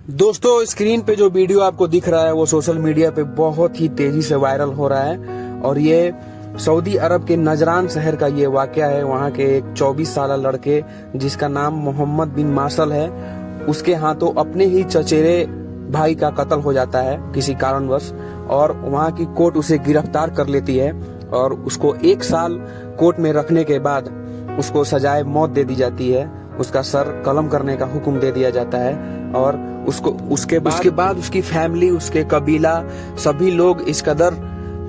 दोस्तों, स्क्रीन पे जो वीडियो आपको दिख रहा है वो सोशल मीडिया पे बहुत ही तेजी से वायरल हो रहा है और ये सऊदी अरब के नजरान शहर का ये वाकया है। वहाँ के एक 24 साल लड़के जिसका नाम मोहम्मद बिन मार्शल है, उसके हाथों अपने ही चचेरे भाई का कत्ल हो जाता है किसी कारणवश और वहाँ की कोर्ट उसे गिरफ्तार कर लेती है और उसको 1 साल कोर्ट में रखने के बाद उसको सजाए मौत दे दी जाती है। उसका सर कलम करने का हुक्म दे दिया जाता है और उसके बाद उसकी फैमिली, उसके कबीला, सभी लोग इस कदर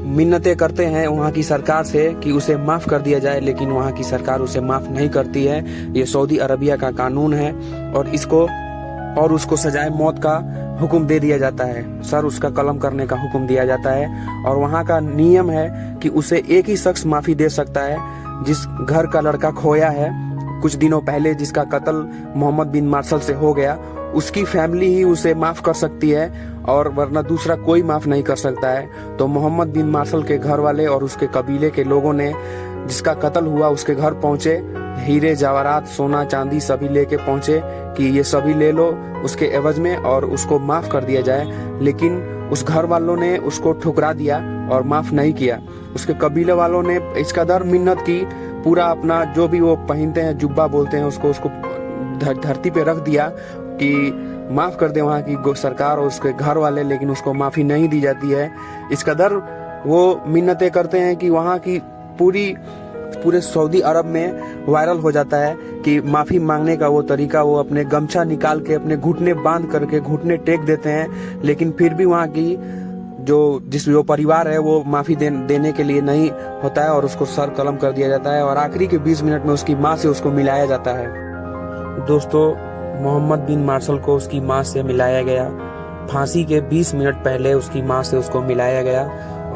मिन्नतें करते हैं वहाँ की सरकार से कि उसे माफ कर दिया जाए, लेकिन वहाँ की सरकार उसे माफ नहीं करती है। ये सऊदी अरबिया का कानून है और उसको सजाए मौत का हुक्म दे दिया जाता है, सर उसका कलम करने का हुक्म दिया जाता है। और वहाँ का नियम है कि उसे एक ही शख्स माफी दे सकता है, जिस घर का लड़का खोया है कुछ दिनों पहले, जिसका कत्ल मोहम्मद बिन मार्शल से हो गया, उसकी फैमिली ही उसे माफ कर सकती है और वरना दूसरा कोई माफ नहीं कर सकता है। तो मोहम्मद बिन मार्शल के घर वाले और उसके कबीले के लोगों ने जिसका कत्ल हुआ उसके घर पहुंचे, हीरे जवाहरात, सोना चांदी सभी लेके पहुंचे कि ये सभी ले लो उसके एवज में और उसको माफ कर दिया जाए। लेकिन उस घर वालों ने उसको ठुकरा दिया और माफ नहीं किया। उसके कबीले वालों ने इस कदर मिन्नत की, पूरा अपना जो भी वो पहनते हैं जुब्बा बोलते हैं उसको धरती पे रख दिया कि माफ कर दे वहाँ की सरकार और उसके घर वाले, लेकिन उसको माफी नहीं दी जाती है। इस कदर वो मिन्नतें करते हैं कि वहाँ की पूरे सऊदी अरब में वायरल हो जाता है कि माफी मांगने का वो तरीका, वो अपने गमछा निकाल के अपने घुटने बांध करके घुटने टेक देते हैं, लेकिन फिर भी वहाँ की जो परिवार है वो माफी देने के लिए नहीं होता है और उसको सर कलम कर दिया जाता है और आखिरी के 20 मिनट में उसकी माँ से उसको मिलाया जाता है। दोस्तों, मोहम्मद बिन मार्शल को उसकी माँ से मिलाया गया, फांसी के 20 मिनट पहले उसकी माँ से उसको मिलाया गया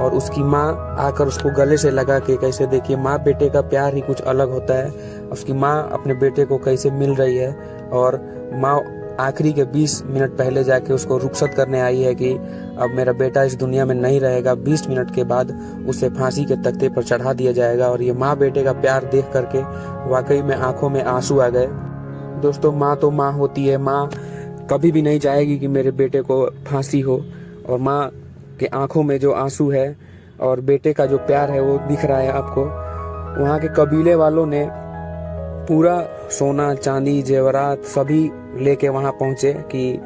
और उसकी माँ आकर उसको गले से लगा के, कैसे देखिए माँ बेटे का प्यार ही कुछ अलग होता है। उसकी माँ अपने बेटे को कैसे मिल रही है और माँ आखिरी के 20 मिनट पहले जाके उसको रुखसत करने आई है कि अब मेरा बेटा इस दुनिया में नहीं रहेगा। 20 मिनट के बाद उसे फांसी के तख्ते पर चढ़ा दिया जाएगा और ये माँ बेटे का प्यार देख करके वाकई में आंखों में आंसू आ गए। दोस्तों, माँ तो माँ होती है, माँ कभी भी नहीं चाहेगी कि मेरे बेटे को फांसी हो और माँ के आंखों में जो आंसू है और बेटे का जो प्यार है वो दिख रहा है आपको। वहाँ के कबीले वालों ने पूरा सोना चांदी जेवरात सभी लेके वहाँ पहुँचे कि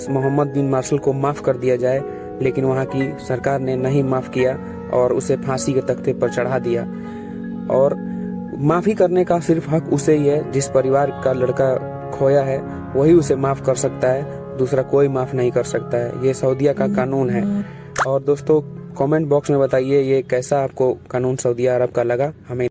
मोहम्मद बिन मार्शल को माफ कर दिया जाए, लेकिन वहाँ की सरकार ने नहीं माफ किया और उसे फांसी के तख्ते पर चढ़ा दिया। और माफी करने का सिर्फ हक उसे ही है, जिस परिवार का लड़का खोया है वही उसे माफ कर सकता है, दूसरा कोई माफ नहीं कर सकता है। ये सऊदीया का कानून है। और दोस्तों, कमेंट बॉक्स में बताइए ये कैसा आपको कानून सऊदी अरब का लगा, हमें